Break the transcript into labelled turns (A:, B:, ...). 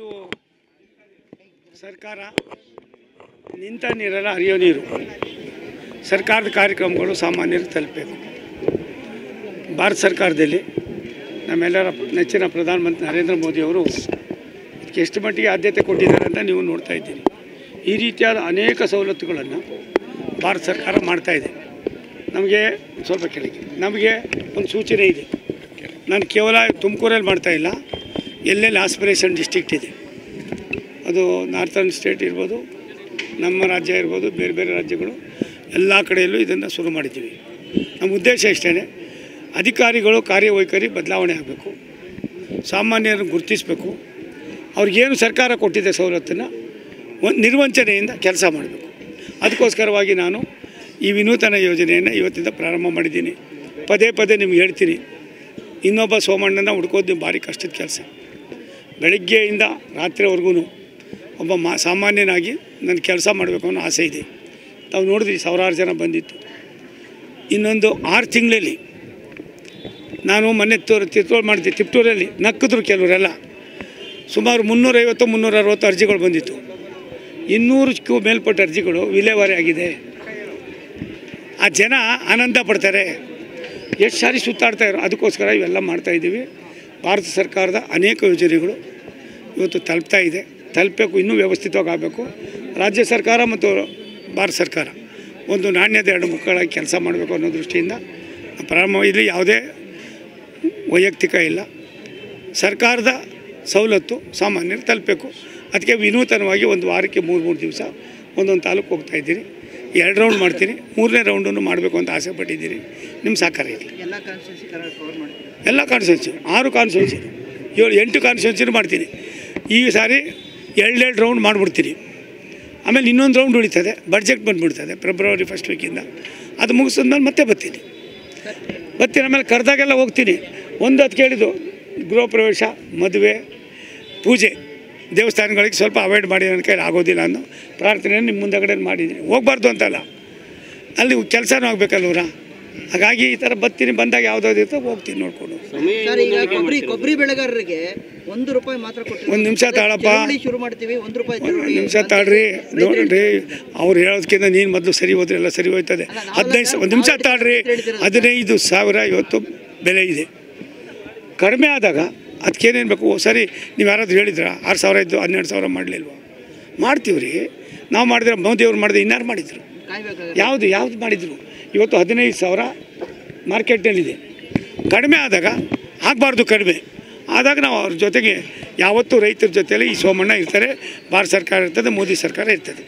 A: ಇವತ್ತು ಸರ್ಕಾರ ನಿಂತ ನೀರೆಲ್ಲ ಹರಿಯೋ ನೀರು ಸರ್ಕಾರದ ಕಾರ್ಯಕ್ರಮಗಳು ಸಾಮಾನ್ಯರಿಗೆ ತಲುಪಬೇಕು. ಭಾರತ ಸರ್ಕಾರದಲ್ಲಿ ನಮ್ಮೆಲ್ಲರ ನೆಚ್ಚಿನ ಪ್ರಧಾನಮಂತ್ರಿ ನರೇಂದ್ರ ಮೋದಿಯವರು ಇದಕ್ಕೆ ಎಷ್ಟು ಮಟ್ಟಿಗೆ ಆದ್ಯತೆ ಕೊಟ್ಟಿದ್ದಾರೆ ಅಂತ ನೀವು ನೋಡ್ತಾ ಇದ್ದೀರಿ. ಈ ರೀತಿಯಾದ ಅನೇಕ ಸವಲತ್ತುಗಳನ್ನು ಭಾರತ ಸರ್ಕಾರ ಮಾಡ್ತಾಯಿದೆ. ನಮಗೆ ಸ್ವಲ್ಪ ಕೆಳಗೆ ನಮಗೆ ಒಂದು ಸೂಚನೆ ಇದೆ. ನಾನು ಕೇವಲ ತುಮಕೂರಲ್ಲಿ ಮಾಡ್ತಾಯಿಲ್ಲ, ಎಲ್ಲೆಲ್ಲಿ ಆಸ್ಪಿರೇಷನ್ ಡಿಸ್ಟ್ರಿಕ್ಟ್ ಇದೆ, ಅದು ನಾರ್ತರ್ನ್ ಸ್ಟೇಟ್ ಇರ್ಬೋದು, ನಮ್ಮ ರಾಜ್ಯ ಇರ್ಬೋದು, ಬೇರೆ ಬೇರೆ ರಾಜ್ಯಗಳು ಎಲ್ಲ ಕಡೆಯಲ್ಲೂ ಇದನ್ನು ಶುರು ಮಾಡಿದ್ದೀವಿ. ನಮ್ಮ ಉದ್ದೇಶ ಇಷ್ಟೇ, ಅಧಿಕಾರಿಗಳು ಕಾರ್ಯವೈಖರಿ ಬದಲಾವಣೆ ಆಗಬೇಕು, ಸಾಮಾನ್ಯರನ್ನು ಗುರುತಿಸಬೇಕು, ಅವ್ರಿಗೇನು ಸರ್ಕಾರ ಕೊಟ್ಟಿದೆ ಸವಲತ್ತನ್ನು ಒಂದು ನಿರ್ವಂಚನೆಯಿಂದ ಕೆಲಸ ಮಾಡಬೇಕು. ಅದಕ್ಕೋಸ್ಕರವಾಗಿ ನಾನು ಈ ವಿನೂತನ ಯೋಜನೆಯನ್ನು ಇವತ್ತಿಂದ ಪ್ರಾರಂಭ ಮಾಡಿದ್ದೀನಿ. ಪದೇ ಪದೇ ನಿಮ್ಗೆ ಹೇಳ್ತೀನಿ, ಇನ್ನೊಬ್ಬ ಸೋಮಣ್ಣನ ಹುಡ್ಕೋದು ಭಾರಿ ಕಷ್ಟದ ಕೆಲಸ. ಬೆಳಗ್ಗೆಯಿಂದ ರಾತ್ರಿವರೆಗೂ ಒಬ್ಬ ಸಾಮಾನ್ಯನಾಗಿ ನನ್ನ ಕೆಲಸ ಮಾಡಬೇಕು ಅನ್ನೋ ಆಸೆ ಇದೆ. ತಾವು ನೋಡಿದ್ರಿ, ಸಾವಿರಾರು ಜನ ಬಂದಿತ್ತು. ಇನ್ನೊಂದು 6 ತಿಂಗಳಲ್ಲಿ ನಾನು ಮೊನ್ನೆ ತಿರುವಳಿ ಮಾಡಿದ್ದೆ, ತಿಪ್ಟೂರಲ್ಲಿ ನಕ್ಕಿದ್ರು ಕೆಲವರೆಲ್ಲ. ಸುಮಾರು 350-360 ಅರ್ಜಿಗಳು ಬಂದಿತ್ತು. 200ಕ್ಕೂ ಮೇಲ್ಪಟ್ಟ ಅರ್ಜಿಗಳು ವಿಲೇವಾರಿ ಆಗಿದೆ. ಆ ಜನ ಆನಂದ ಪಡ್ತಾರೆ, ಎಷ್ಟು ಸಾರಿ ಸುತ್ತಾಡ್ತಾಯಿರೋ. ಅದಕ್ಕೋಸ್ಕರ ಇವೆಲ್ಲ ಮಾಡ್ತಾಯಿದ್ದೀವಿ. ಭಾರತ ಸರ್ಕಾರದ ಅನೇಕ ಯೋಜನೆಗಳು ಇವತ್ತು ತಲುಪ್ತಾ ಇದೆ, ತಲುಪಬೇಕು, ಇನ್ನೂ ವ್ಯವಸ್ಥಿತವಾಗಿ ಆಗಬೇಕು. ರಾಜ್ಯ ಸರ್ಕಾರ ಮತ್ತು ಭಾರತ ಸರ್ಕಾರ ಒಂದು ನಾಣ್ಯದ 2 ಮುಖಗಳಾಗಿ ಕೆಲಸ ಮಾಡಬೇಕು ಅನ್ನೋ ದೃಷ್ಟಿಯಿಂದ ಪ್ರಾರಂಭ. ಇಲ್ಲಿ ಯಾವುದೇ ವೈಯಕ್ತಿಕ ಇಲ್ಲ, ಸರ್ಕಾರದ ಸವಲತ್ತು ಸಾಮಾನ್ಯರು ತಲುಪಬೇಕು. ಅದಕ್ಕೆ ವಿನೂತನವಾಗಿ ಒಂದು ವಾರಕ್ಕೆ 3 ದಿವಸ ಒಂದೊಂದು ತಾಲೂಕು ಹೋಗ್ತಾಯಿದ್ದೀನಿ. 2 ರೌಂಡ್ ಮಾಡ್ತೀನಿ, 3ನೇ ರೌಂಡನ್ನು ಮಾಡಬೇಕು ಅಂತ ಆಸೆ ಪಟ್ಟಿದ್ದೀನಿ. ನಿಮ್ಮ ಸಹಕಾರ ಇರಲಿ. ಎಲ್ಲ ಕಾನ್ಸ್ಟಿಟ್ಯೂನ್ಸಿ 6 ಕಾನ್ಸ್ಟಿಟ್ಯೂನ್ಸಿ 8 ಕಾನ್ಸ್ಟಿಟ್ಯೂನ್ಸಿನೂ ಮಾಡ್ತೀನಿ. ಈ ಸಾರಿ 2 ರೌಂಡ್ ಮಾಡಿಬಿಡ್ತೀನಿ. ಆಮೇಲೆ ಇನ್ನೊಂದು ರೌಂಡ್ ಉಳಿತದೆ, ಬಡ್ಜೆಟ್ ಬಂದುಬಿಡ್ತದೆ ಫೆಬ್ರವರಿ ಫಸ್ಟ್ ವೀಕಿಂದ. ಅದು ಮುಗಿಸಿದ್ಮೇಲೆ ಮತ್ತೆ ಬರ್ತೀನಿ. ಆಮೇಲೆ ಕರೆದಾಗೆಲ್ಲ ಹೋಗ್ತೀನಿ. ಅದು ಕೇಳಿದ್ದು ಗೃಹ ಪ್ರವೇಶ, ಮದುವೆ, ಪೂಜೆ, ದೇವಸ್ಥಾನಗಳಿಗೆ ಸ್ವಲ್ಪ ಅವಾಯ್ಡ್ ಮಾಡಿ, ನನ್ನ ಕೈಲಿ ಆಗೋದಿಲ್ಲ ಅನ್ನೋ ಪ್ರಾರ್ಥನೆಯನ್ನು ನಿಮ್ಮ ಮುಂದಗಡೆ ಮಾಡಿದ್ದೀನಿ. ಹೋಗಬಾರ್ದು ಅಂತಲ್ಲ, ಅಲ್ಲಿ ಕೆಲಸನೂ ಆಗಬೇಕಲ್ವರ. ಹಾಗಾಗಿ ಈ ಥರ ಬರ್ತೀನಿ, ಬಂದಾಗ ಯಾವುದಾದ್ರು ಇರ್ತೋ ಹೋಗ್ತೀನಿ ನೋಡಿಕೊಂಡು.
B: ಕೊಬ್ಬರಿ ಬೆಳೆಗಾರರಿಗೆ ₹1 ಮಾತ್ರ ಕೊಟ್ಟು.
A: ಒಂದು ನಿಮಿಷ ತಾಳಪ್ಪ,
B: ಶುರು ಮಾಡ್ತೀವಿ. ₹1
A: ಒಂದು ನಿಮಿಷ ತಾಳ್ರಿ. ನೋಡ್ರಿ, ಅವ್ರು ಹೇಳೋದಕ್ಕಿಂತ ನೀನು ಮೊದಲು ಸರಿ ಹೋದ್ರೆ ಎಲ್ಲ ಸರಿ ಹೋಯ್ತದೆ. 15 ಒಂದು ನಿಮಿಷ ತಾಳ್ರಿ. 15,000 ಇವತ್ತು ಬೆಲೆ ಇದೆ. ಕಡಿಮೆ ಆದಾಗ ಅದಕ್ಕೇನೇನು ಬೇಕು? ಸರಿ, ನೀವು ಯಾರಾದರೂ ಹೇಳಿದ್ರ 6,000 ಇದ್ದು 12,000 ಮಾಡಲಿಲ್ವ? ಮಾಡ್ತೀವಿ ರೀ. ನಾವು ಮಾಡಿದ್ರೆ, ಮೋದಿಯವ್ರು ಮಾಡಿದ್ರೆ ಇನ್ನಾರು ಮಾಡಿದರು. ಯಾವುದು ಮಾಡಿದರು? ಇವತ್ತು 15,000 ಮಾರ್ಕೆಟ್ನಲ್ಲಿದೆ. ಕಡಿಮೆ ಆದಾಗ ಆಗಬಾರ್ದು, ಕಡಿಮೆ ಆದಾಗ ನಾವು ಅವ್ರ ಜೊತೆಗೆ ಯಾವತ್ತೂ ರೈತರ ಜೊತೆಯಲ್ಲಿ ಈ ಸೋಮಣ್ಣ ಇರ್ತಾರೆ, ಭಾರತ ಸರ್ಕಾರ ಇರ್ತದೆ, ಮೋದಿ ಸರ್ಕಾರ ಇರ್ತದೆ.